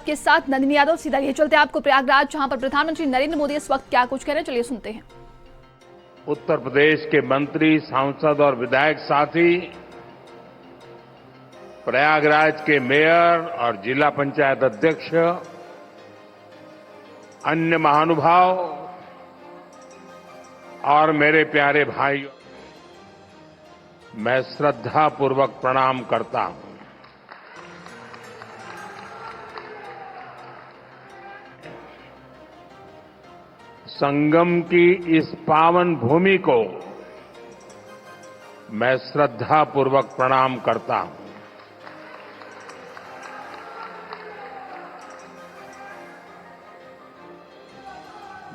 आपके साथ नंदिनी यादव। सीधा ये चलते हैं आपको प्रयागराज, जहां पर प्रधानमंत्री नरेंद्र मोदी इस वक्त क्या कुछ कह रहे हैं, चलिए सुनते हैं। उत्तर प्रदेश के मंत्री, सांसद और विधायक साथी, प्रयागराज के मेयर और जिला पंचायत अध्यक्ष, अन्य महानुभाव और मेरे प्यारे भाइयों, मैं श्रद्धापूर्वक प्रणाम करता हूं। संगम की इस पावन भूमि को मैं श्रद्धापूर्वक प्रणाम करता हूं।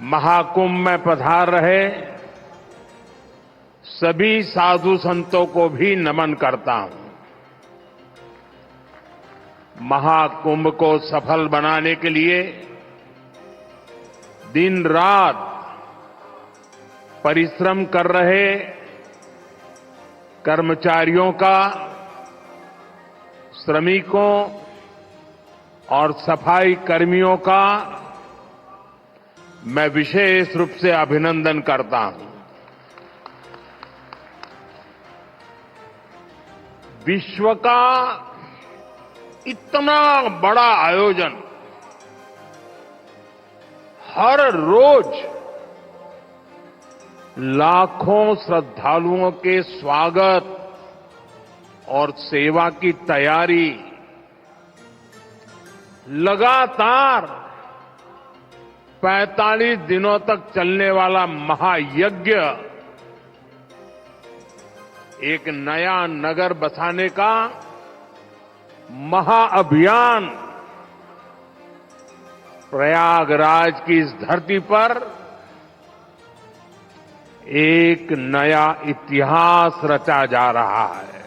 महाकुंभ में पधार रहे सभी साधु संतों को भी नमन करता हूं। महाकुंभ को सफल बनाने के लिए दिन रात परिश्रम कर रहे कर्मचारियों का, श्रमिकों और सफाई कर्मियों का मैं विशेष रूप से अभिनंदन करता हूं। विश्व का इतना बड़ा आयोजन, हर रोज लाखों श्रद्धालुओं के स्वागत और सेवा की तैयारी, लगातार 45 दिनों तक चलने वाला महायज्ञ, एक नया नगर बसाने का महाअभियान प्रयागराज की इस धरती पर एक नया इतिहास रचा जा रहा है।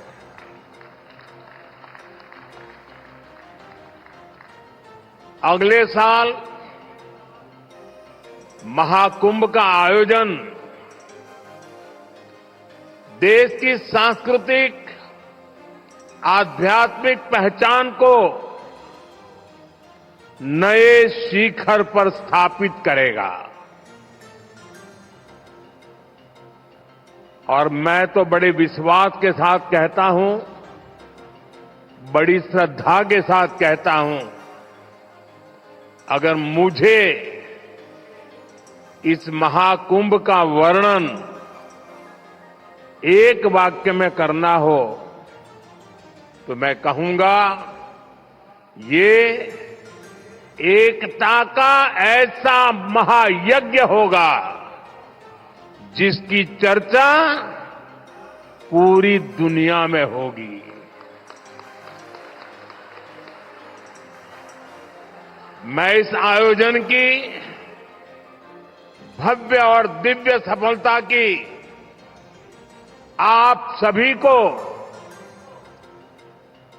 अगले साल महाकुंभ का आयोजन देश की सांस्कृतिक आध्यात्मिक पहचान को नए शिखर पर स्थापित करेगा। और मैं तो बड़े विश्वास के साथ कहता हूं, बड़ी श्रद्धा के साथ कहता हूं, अगर मुझे इस महाकुंभ का वर्णन एक वाक्य में करना हो तो मैं कहूंगा, ये एकता का ऐसा महायज्ञ होगा जिसकी चर्चा पूरी दुनिया में होगी। मैं इस आयोजन की भव्य और दिव्य सफलता की आप सभी को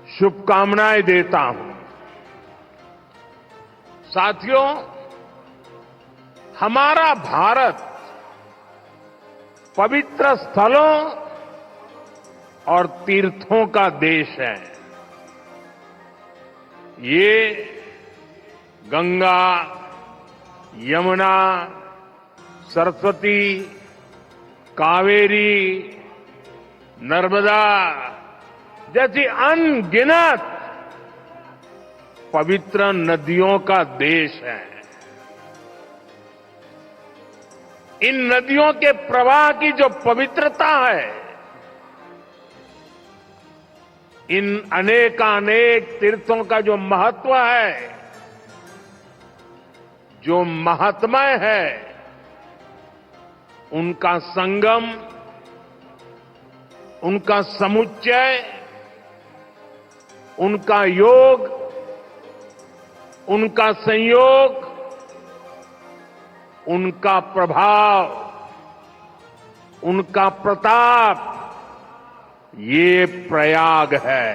शुभकामनाएं देता हूं। साथियों, हमारा भारत पवित्र स्थलों और तीर्थों का देश है। ये गंगा, यमुना, सरस्वती, कावेरी, नर्मदा जैसी अनगिनत पवित्र नदियों का देश है। इन नदियों के प्रवाह की जो पवित्रता है, इन अनेकानेक तीर्थों का जो महत्व है, जो महात्म्य है, उनका संगम, उनका समुच्चय, उनका योग, उनका संयोग, उनका प्रभाव, उनका प्रताप, ये प्रयाग है।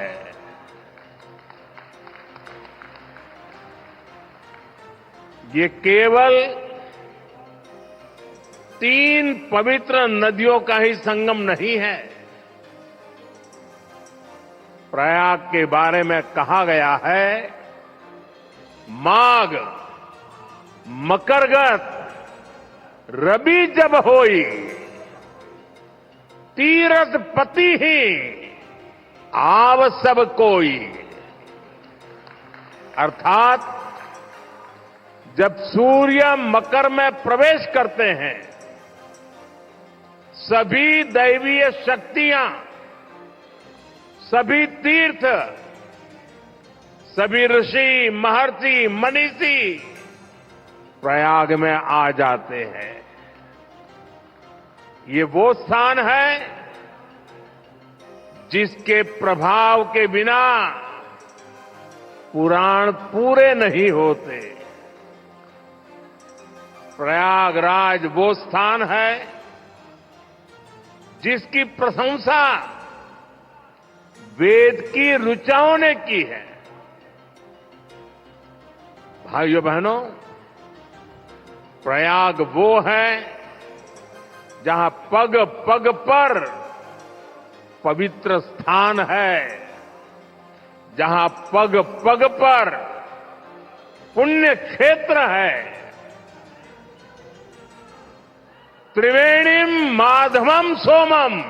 ये केवल 3 पवित्र नदियों का ही संगम नहीं है। प्रयाग के बारे में कहा गया है माघ मकरगत रबी जब होई, तीरथ पति ही आव सब कोई। अर्थात जब सूर्य मकर में प्रवेश करते हैं, सभी दैवीय शक्तियां, सभी तीर्थ, सभी ऋषि महर्षि मनीषी प्रयाग में आ जाते हैं। ये वो स्थान है जिसके प्रभाव के बिना पुराण पूरे नहीं होते। प्रयागराज वो स्थान है जिसकी प्रशंसा वेद की ऋचाओं ने की है। भाइयों बहनों, प्रयाग वो है जहां पग पग पर पवित्र स्थान है, जहां पग पग पर पुण्य क्षेत्र है। त्रिवेणीम माधवम सोमम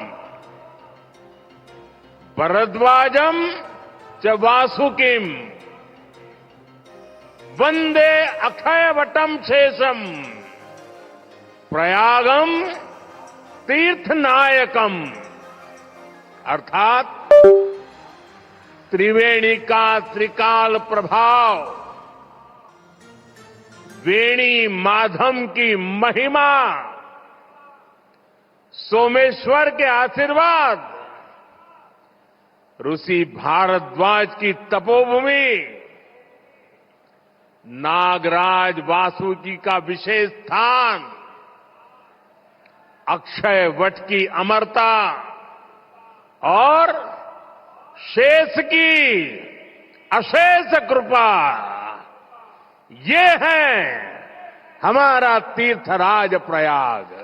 भरद्वाजम च वासुकिम वंदे अक्षयवटम शेषम प्रयागम तीर्थनायकम। अर्थात त्रिवेणी का त्रिकाल प्रभाव, वेणी माधव की महिमा, सोमेश्वर के आशीर्वाद, ऋषि भारद्वाज की तपोभूमि, नागराज वासुकी का विशेष स्थान, अक्षय वट की अमरता और शेष की अशेष कृपा, ये है हमारा तीर्थराज प्रयाग।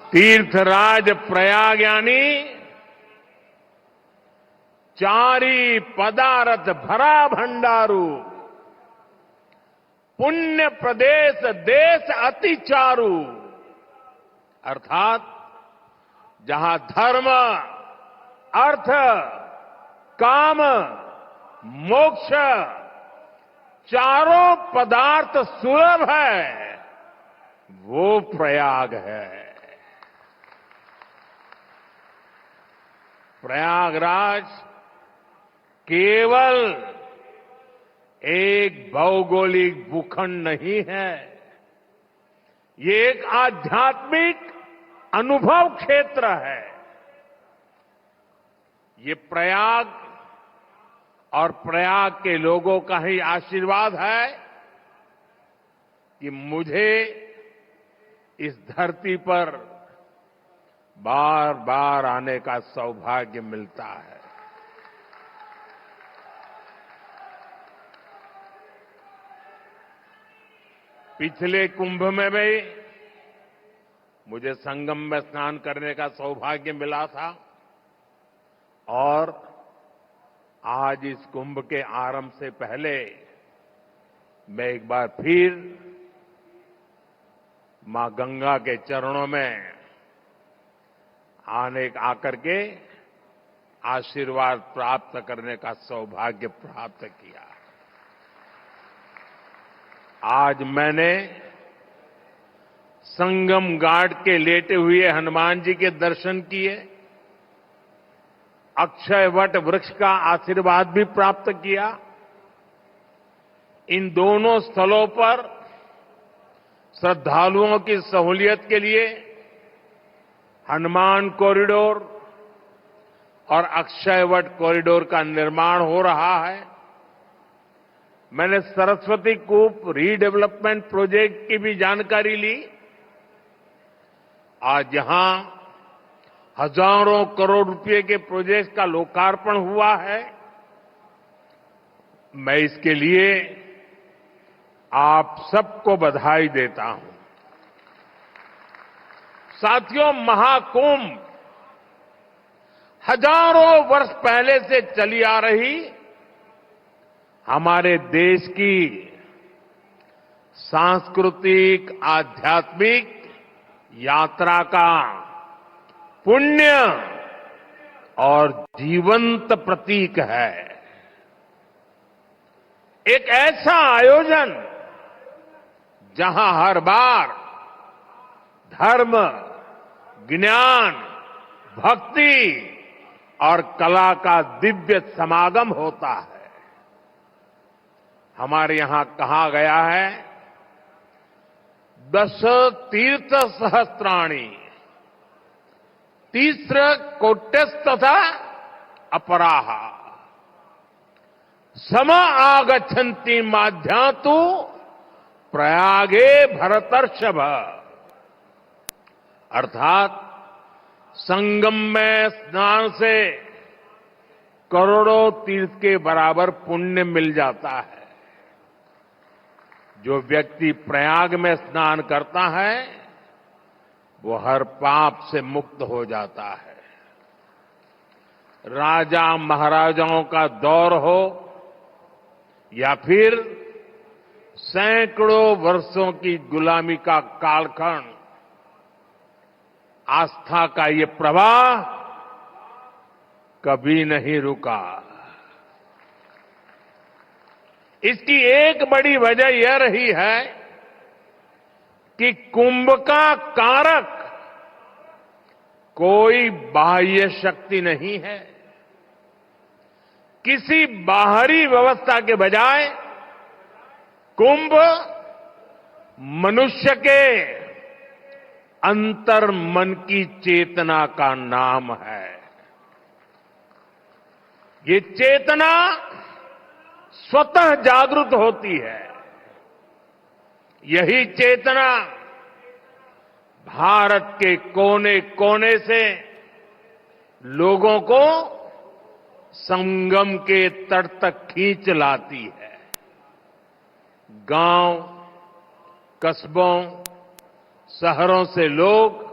तीर्थराज प्रयाग यानी चारी पदारथ भरा भंडारू, पुण्य प्रदेश देश अति चारू। अर्थात जहां धर्म, अर्थ, काम, मोक्ष चारों पदार्थ सुलभ है, वो प्रयाग है। प्रयागराज केवल एक भौगोलिक भूखंड नहीं है, ये एक आध्यात्मिक अनुभव क्षेत्र है। ये प्रयाग और प्रयाग के लोगों का ही आशीर्वाद है कि मुझे इस धरती पर बार बार आने का सौभाग्य मिलता है। पिछले कुंभ में भी मुझे संगम में स्नान करने का सौभाग्य मिला था और आज इस कुंभ के आरंभ से पहले मैं एक बार फिर मां गंगा के चरणों में आकर के आशीर्वाद प्राप्त करने का सौभाग्य प्राप्त किया। आज मैंने संगम घाट के लेटे हुए हनुमान जी के दर्शन किए, अक्षय वट वृक्ष का आशीर्वाद भी प्राप्त किया। इन दोनों स्थलों पर श्रद्धालुओं की सहूलियत के लिए हनुमान कॉरिडोर और अक्षय वट कॉरिडोर का निर्माण हो रहा है। मैंने सरस्वती कूप रीडेवलपमेंट प्रोजेक्ट की भी जानकारी ली। आज यहां हजारों करोड़ रुपए के प्रोजेक्ट का लोकार्पण हुआ है। मैं इसके लिए आप सबको बधाई देता हूं। साथियों, महाकुंभ हजारों वर्ष पहले से चली आ रही हमारे देश की सांस्कृतिक आध्यात्मिक यात्रा का पुण्य और जीवंत प्रतीक है। एक ऐसा आयोजन जहां हर बार धर्म, ज्ञान, भक्ति और कला का दिव्य समागम होता है। हमारे यहां कहा गया है, दश तीर्थ सहस्त्राणि तीस्र कोट्यस्तथा अपराहा सम आगच्छन्ति माध्यातु प्रयागे भरतर्षभ। अर्थात संगम में स्नान से करोड़ों तीर्थ के बराबर पुण्य मिल जाता है। जो व्यक्ति प्रयाग में स्नान करता है वो हर पाप से मुक्त हो जाता है। राजा महाराजाओं का दौर हो या फिर सैकड़ों वर्षों की गुलामी का कालखंड, आस्था का ये प्रवाह कभी नहीं रुका। इसकी एक बड़ी वजह यह रही है कि कुंभ का कारक कोई बाह्य शक्ति नहीं है। किसी बाहरी व्यवस्था के बजाय कुंभ मनुष्य के अंतर मन की चेतना का नाम है। ये चेतना स्वतः जागृत होती है। यही चेतना भारत के कोने कोने से लोगों को संगम के तट तक खींच लाती है। गांव, कस्बों, शहरों से लोग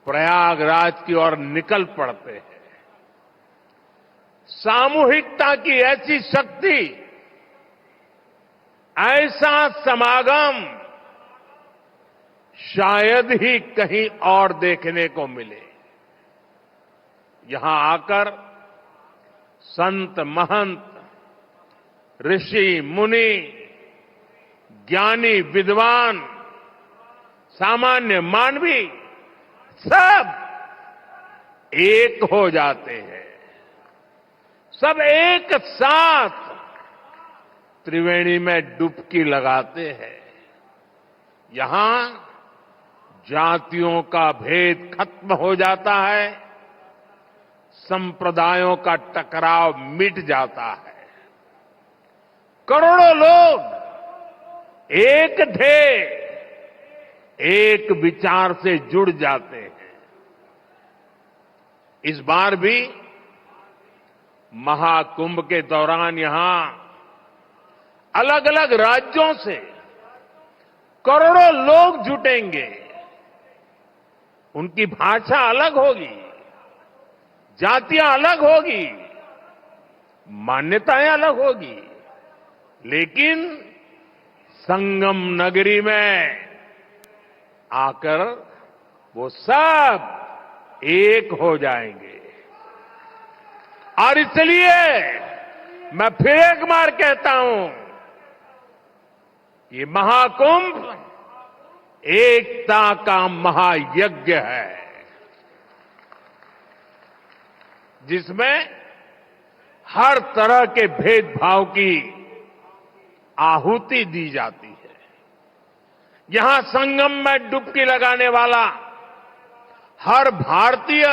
प्रयागराज की ओर निकल पड़ते हैं। सामूहिकता की ऐसी शक्ति, ऐसा समागम शायद ही कहीं और देखने को मिले। यहां आकर संत, महंत, ऋषि, मुनि, ज्ञानी, विद्वान, सामान्य मानवी सब एक हो जाते हैं। सब एक साथ त्रिवेणी में डुबकी लगाते हैं। यहां जातियों का भेद खत्म हो जाता है, संप्रदायों का टकराव मिट जाता है। करोड़ों लोग एक थे, एक विचार से जुड़ जाते हैं। इस बार भी महाकुंभ के दौरान यहां अलग अलग राज्यों से करोड़ों लोग जुटेंगे। उनकी भाषा अलग होगी, जातियां अलग होगी, मान्यताएं अलग होगी, लेकिन संगम नगरी में आकर वो सब एक हो जाएंगे। और इसलिए मैं फिर एक बार कहता हूं, ये महाकुंभ एकता का महायज्ञ है, जिसमें हर तरह के भेदभाव की आहुति दी जाती है। यहां संगम में डुबकी लगाने वाला हर भारतीय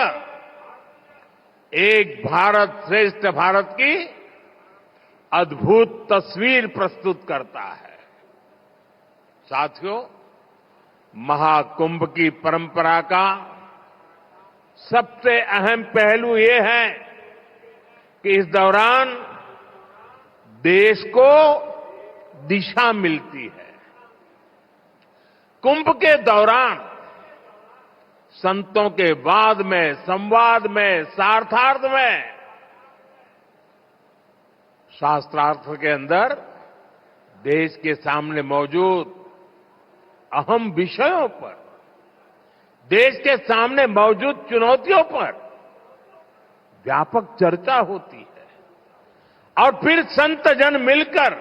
एक भारत श्रेष्ठ भारत की अद्भुत तस्वीर प्रस्तुत करता है। साथियों, महाकुंभ की परंपरा का सबसे अहम पहलू ये है कि इस दौरान देश को दिशा मिलती है। कुंभ के दौरान संतों के वाद में, संवाद में, सार्थार्थ में, शास्त्रार्थ के अंदर देश के सामने मौजूद अहम विषयों पर, देश के सामने मौजूद चुनौतियों पर व्यापक चर्चा होती है और फिर संत जन मिलकर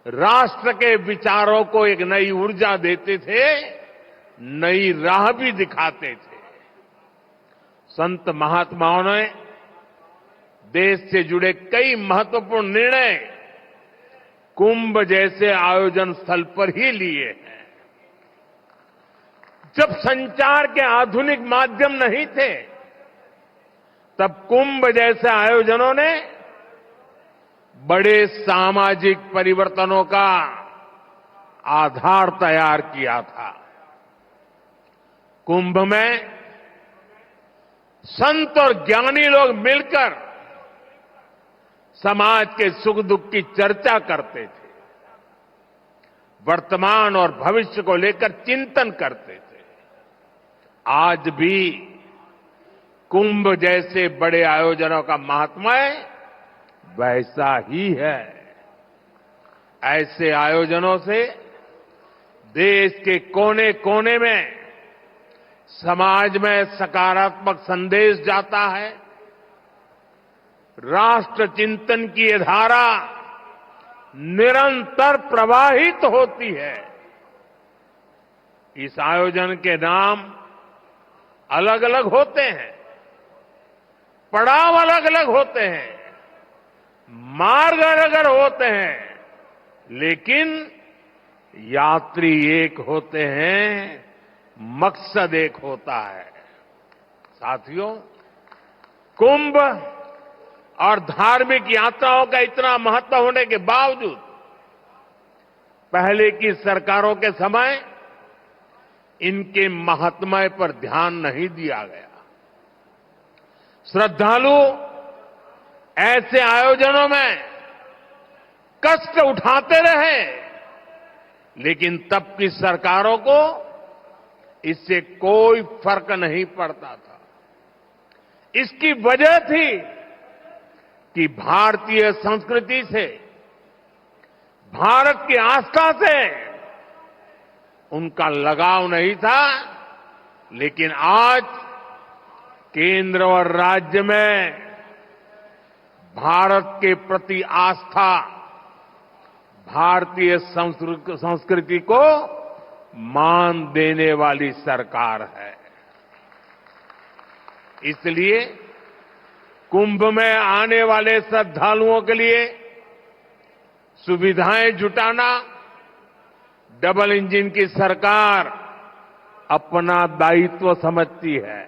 राष्ट्र के विचारों को एक नई ऊर्जा देते थे, नई राह भी दिखाते थे। संत महात्माओं ने देश से जुड़े कई महत्वपूर्ण निर्णय कुंभ जैसे आयोजन स्थल पर ही लिए हैं। जब संचार के आधुनिक माध्यम नहीं थे, तब कुंभ जैसे आयोजनों ने बड़े सामाजिक परिवर्तनों का आधार तैयार किया था। कुंभ में संत और ज्ञानी लोग मिलकर समाज के सुख दुख की चर्चा करते थे, वर्तमान और भविष्य को लेकर चिंतन करते थे। आज भी कुंभ जैसे बड़े आयोजनों का महात्म्य वैसा ही है। ऐसे आयोजनों से देश के कोने कोने में समाज में सकारात्मक संदेश जाता है। राष्ट्र चिंतन की ये धारा निरंतर प्रवाहित होती है। इस आयोजन के नाम अलग अलग होते हैं, पड़ाव अलग अलग होते हैं, मार्ग अलग अलग होते हैं, लेकिन यात्री एक होते हैं, मकसद एक होता है। साथियों, कुंभ और धार्मिक यात्राओं का इतना महत्व होने के बावजूद पहले की सरकारों के समय इनके महात्म्य पर ध्यान नहीं दिया गया। श्रद्धालु ऐसे आयोजनों में कष्ट उठाते रहे, लेकिन तब की सरकारों को इससे कोई फर्क नहीं पड़ता था। इसकी वजह थी कि भारतीय संस्कृति से, भारत की आस्था से उनका लगाव नहीं था। लेकिन आज केंद्र और राज्य में भारत के प्रति आस्था, भारतीय संस्कृति को मान देने वाली सरकार है। इसलिए कुंभ में आने वाले श्रद्धालुओं के लिए सुविधाएं जुटाना डबल इंजन की सरकार अपना दायित्व समझती है।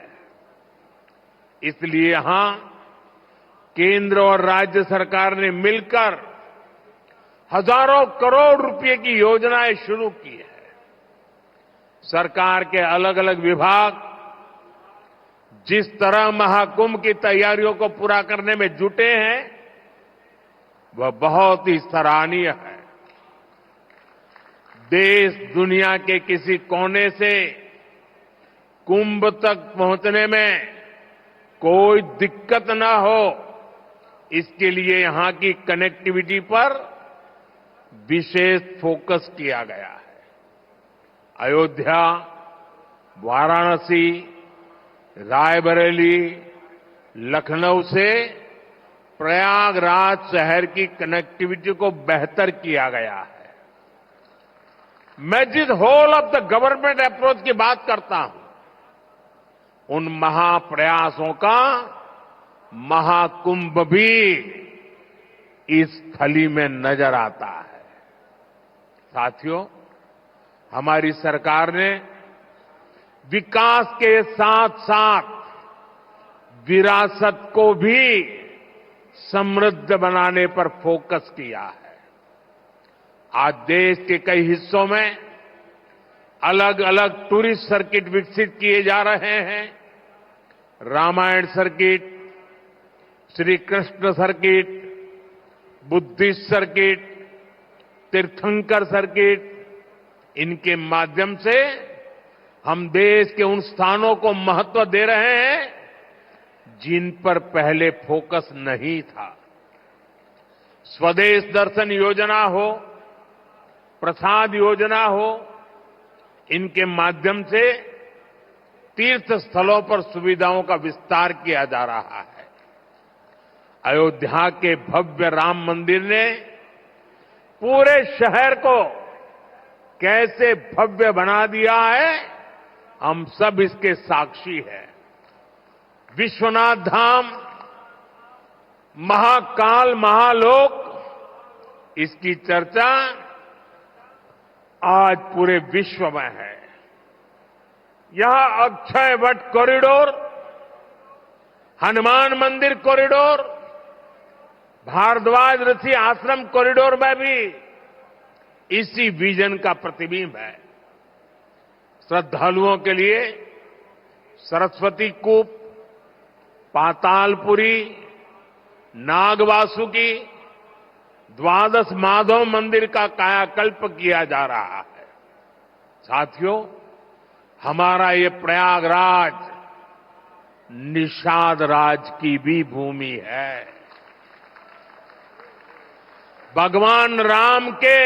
इसलिए यहां केंद्र और राज्य सरकार ने मिलकर हजारों करोड़ रुपए की योजनाएं शुरू की है। सरकार के अलग अलग विभाग जिस तरह महाकुंभ की तैयारियों को पूरा करने में जुटे हैं, वह बहुत ही सराहनीय है। देश दुनिया के किसी कोने से कुंभ तक पहुंचने में कोई दिक्कत ना हो, इसके लिए यहां की कनेक्टिविटी पर विशेष फोकस किया गया है। अयोध्या, वाराणसी, रायबरेली, लखनऊ से प्रयागराज शहर की कनेक्टिविटी को बेहतर किया गया है। मैं जिस whole of the government approach की बात करता हूं, उन महाप्रयासों का महाकुंभ भी इस थली में नजर आता है। साथियों, हमारी सरकार ने विकास के साथ साथ विरासत को भी समृद्ध बनाने पर फोकस किया है। आज देश के कई हिस्सों में अलग अलग टूरिस्ट सर्किट विकसित किए जा रहे हैं। Ramayana circuit, Shri Krishna circuit, Buddhist circuit, Tirthankar circuit, इनके माध्यम से हम देश के उन स्थानों को महत्व दे रहे हैं जिन पर पहले फोकस नहीं था। स्वदेश दर्शन योजना हो, प्रसाद योजना हो, इनके माध्यम से तीर्थ स्थलों पर सुविधाओं का विस्तार किया जा रहा है। अयोध्या के भव्य राम मंदिर ने पूरे शहर को कैसे भव्य बना दिया है, हम सब इसके साक्षी हैं। विश्वनाथ धाम, महाकाल, महालोक, इसकी चर्चा आज पूरे विश्व में है। यहां अक्षय वट कॉरिडोर, हनुमान मंदिर कॉरिडोर, भारद्वाज ऋषि आश्रम कॉरिडोर में भी इसी विजन का प्रतिबिंब है। श्रद्धालुओं के लिए सरस्वती कूप, पातालपुरी, नागवासुकी, द्वादश माधव मंदिर का कायाकल्प किया जा रहा है। साथियों, हमारा ये प्रयागराज निषाद राज की भी भूमि है। भगवान राम के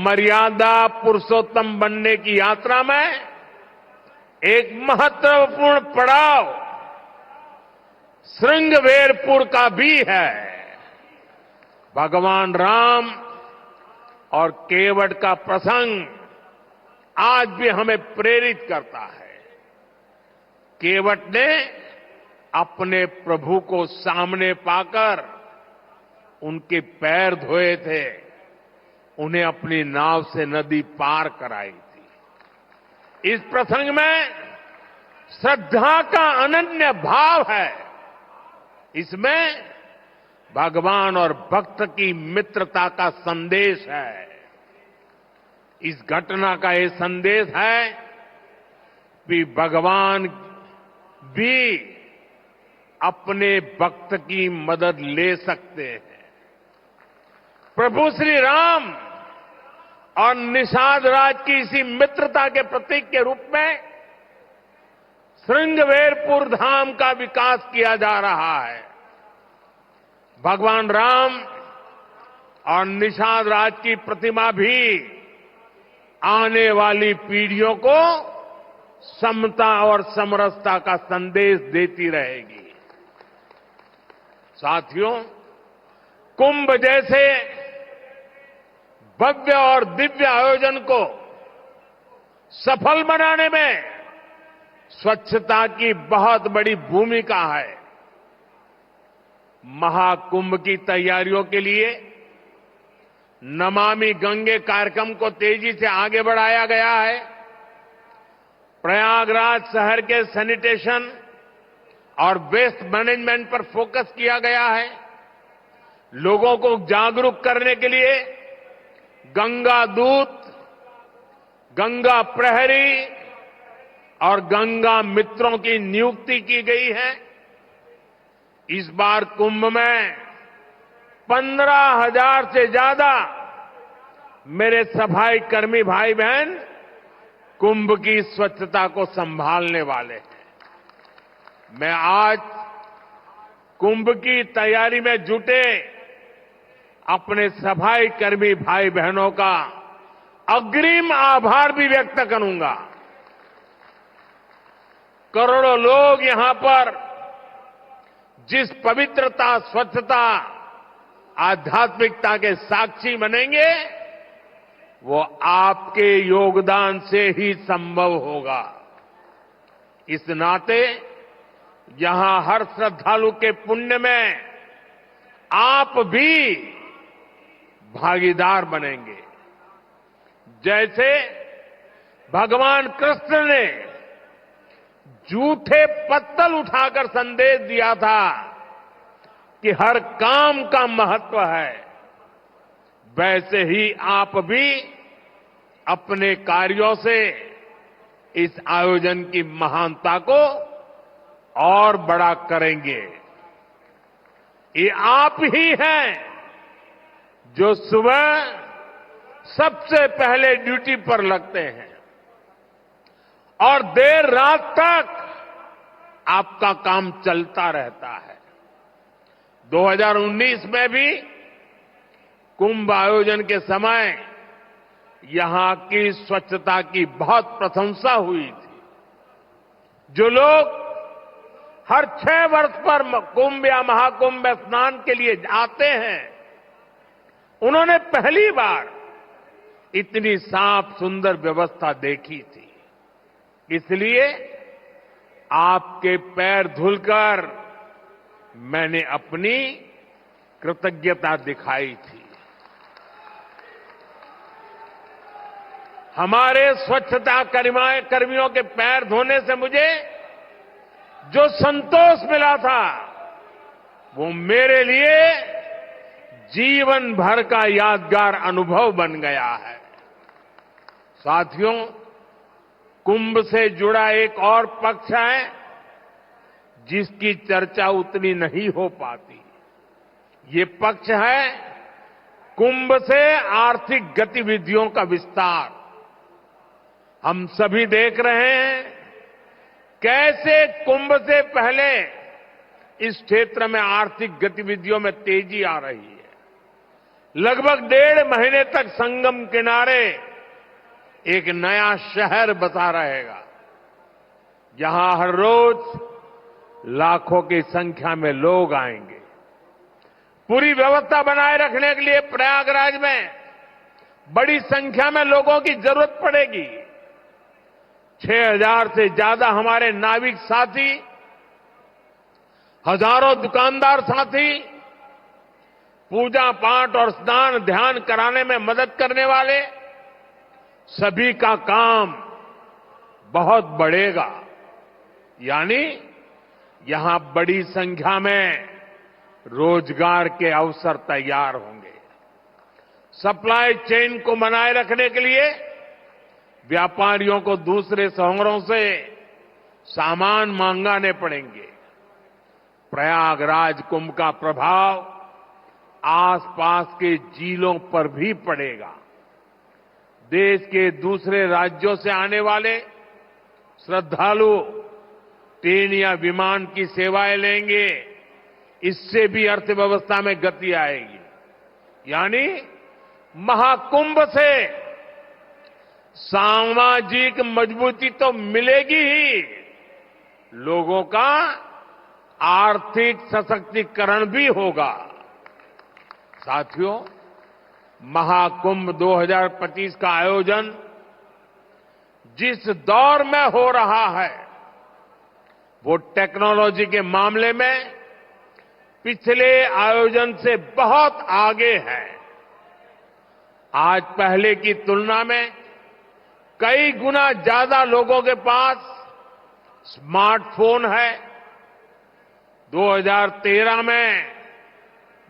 मर्यादा पुरुषोत्तम बनने की यात्रा में एक महत्वपूर्ण पड़ाव श्रृंगवेरपुर का भी है। भगवान राम और केवट का प्रसंग आज भी हमें प्रेरित करता है। केवट ने अपने प्रभु को सामने पाकर उनके पैर धोए थे, उन्हें अपनी नाव से नदी पार कराई थी। इस प्रसंग में श्रद्धा का अनन्य भाव है। इसमें भगवान और भक्त की मित्रता का संदेश है। इस घटना का ये संदेश है कि भगवान भी अपने भक्त की मदद ले सकते हैं। प्रभु श्री राम और निषाद राज की इसी मित्रता के प्रतीक के रूप में श्रृंगवेरपुर धाम का विकास किया जा रहा है। भगवान राम और निषाद राज की प्रतिमा भी आने वाली पीढ़ियों को समता और समरसता का संदेश देती रहेगी। साथियों, कुंभ जैसे भव्य और दिव्य आयोजन को सफल बनाने में स्वच्छता की बहुत बड़ी भूमिका है। महाकुंभ की तैयारियों के लिए नमामि गंगे कार्यक्रम को तेजी से आगे बढ़ाया गया है। प्रयागराज शहर के सैनिटेशन और वेस्ट मैनेजमेंट पर फोकस किया गया है। लोगों को जागरूक करने के लिए गंगा दूत, गंगा प्रहरी और गंगा मित्रों की नियुक्ति की गई है। इस बार कुंभ में 15,000 से ज्यादा मेरे सफाई कर्मी भाई बहन कुंभ की स्वच्छता को संभालने वाले हैं। मैं आज कुंभ की तैयारी में जुटे अपने सफाई कर्मी भाई बहनों का अग्रिम आभार भी व्यक्त करूंगा। करोड़ों लोग यहां पर जिस पवित्रता, स्वच्छता, आध्यात्मिकता के साक्षी बनेंगे, वो आपके योगदान से ही संभव होगा। इस नाते यहां हर श्रद्धालु के पुण्य में आप भी भागीदार बनेंगे। जैसे भगवान कृष्ण ने झूठे पत्तल उठाकर संदेश दिया था कि हर काम का महत्व है, वैसे ही आप भी अपने कार्यों से इस आयोजन की महानता को और बड़ा करेंगे। ये आप ही हैं जो सुबह सबसे पहले ड्यूटी पर लगते हैं। और देर रात तक आपका काम चलता रहता है। 2019 में भी कुंभ आयोजन के समय यहां की स्वच्छता की बहुत प्रशंसा हुई थी। जो लोग हर 6 वर्ष पर कुंभ या महाकुंभ में स्नान के लिए आते हैं, उन्होंने पहली बार इतनी साफ सुंदर व्यवस्था देखी थी। इसलिए आपके पैर धुलकर मैंने अपनी कृतज्ञता दिखाई थी। हमारे स्वच्छता कर्मियों के पैर धोने से मुझे जो संतोष मिला था, वो मेरे लिए जीवन भर का यादगार अनुभव बन गया है। साथियों, कुंभ से जुड़ा एक और पक्ष है जिसकी चर्चा उतनी नहीं हो पाती। ये पक्ष है कुंभ से आर्थिक गतिविधियों का विस्तार। हम सभी देख रहे हैं कैसे कुंभ से पहले इस क्षेत्र में आर्थिक गतिविधियों में तेजी आ रही है। लगभग 1.5 महीने तक संगम किनारे एक नया शहर बसा रहेगा, जहां हर रोज लाखों की संख्या में लोग आएंगे। पूरी व्यवस्था बनाए रखने के लिए प्रयागराज में बड़ी संख्या में लोगों की जरूरत पड़ेगी। 6,000 से ज्यादा हमारे नाविक साथी, हजारों दुकानदार साथी, पूजा पाठ और स्नान ध्यान कराने में मदद करने वाले सभी का काम बहुत बढ़ेगा। यानी यहां बड़ी संख्या में रोजगार के अवसर तैयार होंगे। सप्लाई चेन को बनाए रखने के लिए व्यापारियों को दूसरे शहरों से सामान मंगाने पड़ेंगे। प्रयागराज कुंभ का प्रभाव आसपास के जिलों पर भी पड़ेगा। देश के दूसरे राज्यों से आने वाले श्रद्धालु ट्रेन या विमान की सेवाएं लेंगे। इससे भी अर्थव्यवस्था में गति आएगी। यानी महाकुंभ से सामाजिक मजबूती तो मिलेगी ही, लोगों का आर्थिक सशक्तिकरण भी होगा। साथियों, महाकुंभ 2025 का आयोजन जिस दौर में हो रहा है, वो टेक्नोलॉजी के मामले में पिछले आयोजन से बहुत आगे है। आज पहले की तुलना में कई गुना ज्यादा लोगों के पास स्मार्टफोन है। 2013 में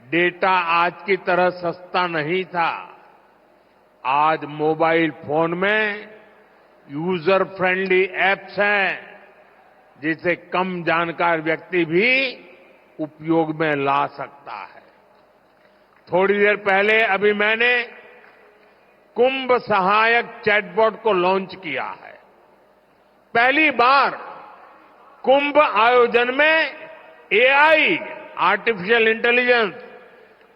डेटा आज की तरह सस्ता नहीं था। आज मोबाइल फोन में यूजर फ्रेंडली एप्स हैं, जिसे कम जानकार व्यक्ति भी उपयोग में ला सकता है। थोड़ी देर पहले अभी मैंने कुंभ सहायक चैटबॉट को लॉन्च किया है। पहली बार कुंभ आयोजन में एआई, आर्टिफिशियल इंटेलिजेंस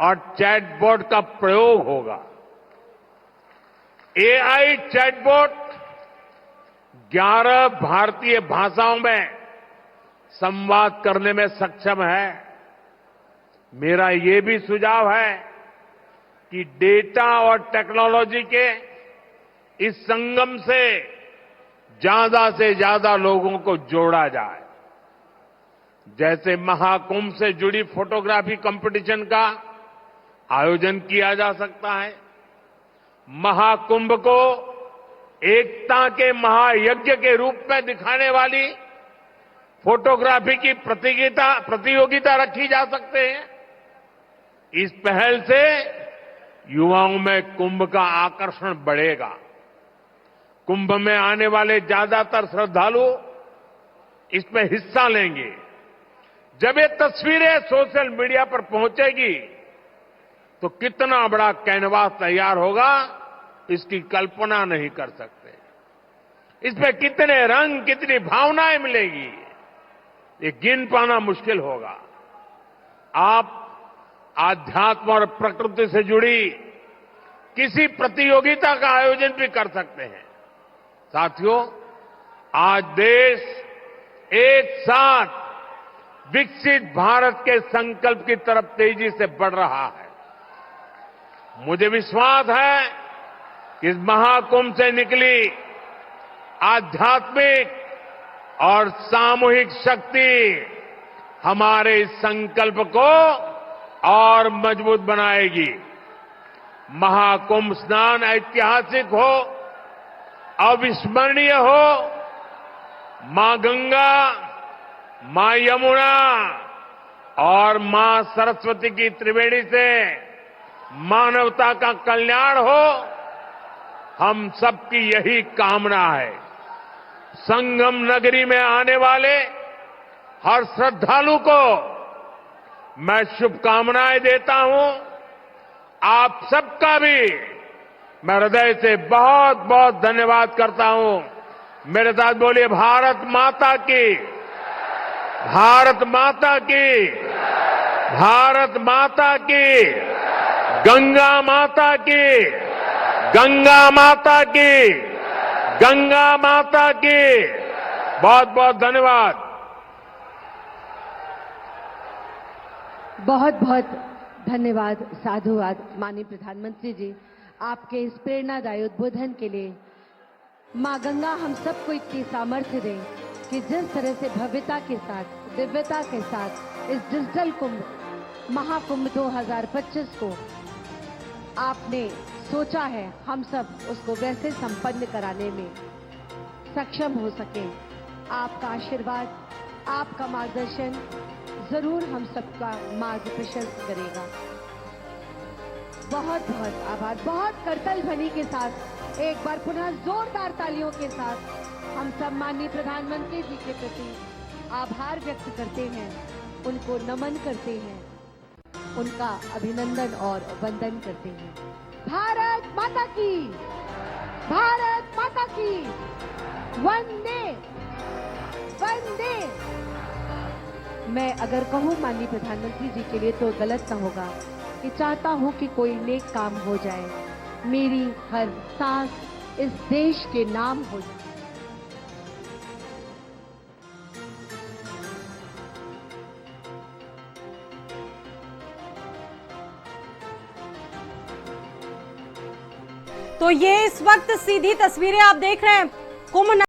और चैटबॉट का प्रयोग होगा। एआई चैटबॉट 11 भारतीय भाषाओं में संवाद करने में सक्षम है। मेरा ये भी सुझाव है कि डेटा और टेक्नोलॉजी के इस संगम से ज्यादा लोगों को जोड़ा जाए। जैसे महाकुंभ से जुड़ी फोटोग्राफी कंपटीशन का आयोजन किया जा सकता है। महाकुंभ को एकता के महायज्ञ के रूप में दिखाने वाली फोटोग्राफी की प्रतियोगिता रखी जा सकते हैं। इस पहल से युवाओं में कुंभ का आकर्षण बढ़ेगा। कुंभ में आने वाले ज्यादातर श्रद्धालु इसमें हिस्सा लेंगे। जब ये तस्वीरें सोशल मीडिया पर पहुंचेगी तो कितना बड़ा कैनवास तैयार होगा, इसकी कल्पना नहीं कर सकते। इसमें कितने रंग, कितनी भावनाएं मिलेगी, ये गिन पाना मुश्किल होगा। आप आध्यात्म और प्रकृति से जुड़ी किसी प्रतियोगिता का आयोजन भी कर सकते हैं। साथियों, आज देश एक साथ विकसित भारत के संकल्प की तरफ तेजी से बढ़ रहा है। मुझे विश्वास है कि इस महाकुंभ से निकली आध्यात्मिक और सामूहिक शक्ति हमारे इस संकल्प को और मजबूत बनाएगी। महाकुंभ स्नान ऐतिहासिक हो, अविस्मरणीय हो, मां गंगा, मां यमुना और मां सरस्वती की त्रिवेणी से मानवता का कल्याण हो, हम सबकी यही कामना है। संगम नगरी में आने वाले हर श्रद्धालु को मैं शुभकामनाएं देता हूं। आप सबका भी मैं हृदय से बहुत बहुत धन्यवाद करता हूं। मेरे साथ बोलिए, भारत माता की, भारत माता की, भारत माता की, गंगा माता की, गंगा माता की, गंगा माता की। बहुत बहुत धन्यवाद। बहुत बहुत धन्यवाद, साधुवाद माननीय प्रधानमंत्री जी, आपके इस प्रेरणादायी उद्बोधन के लिए। मां गंगा हम सबको इतनी सामर्थ्य दे कि जिस तरह से भव्यता के साथ, दिव्यता के साथ इस डिजिटल कुंभ, महाकुंभ 2025 को आपने सोचा है, हम सब उसको वैसे संपन्न कराने में सक्षम हो सके। आपका आशीर्वाद, आपका मार्गदर्शन जरूर हम सबका मार्ग प्रशस्त करेगा। बहुत बहुत आभार। बहुत करतल ध्वनि के साथ एक बार पुनः जोरदार तालियों के साथ हम सब माननीय प्रधानमंत्री जी के प्रति आभार व्यक्त करते हैं, उनको नमन करते हैं, उनका अभिनंदन और वंदन करते हैं। भारत माता की, भारत माता की, वंदे वंदे। मैं अगर कहूं माननीय प्रधानमंत्री जी के लिए तो गलत ना होगा कि चाहता हूं कि कोई नेक काम हो जाए, मेरी हर सांस इस देश के नाम हो जाए। तो ये इस वक्त सीधी तस्वीरें आप देख रहे हैं कुंभ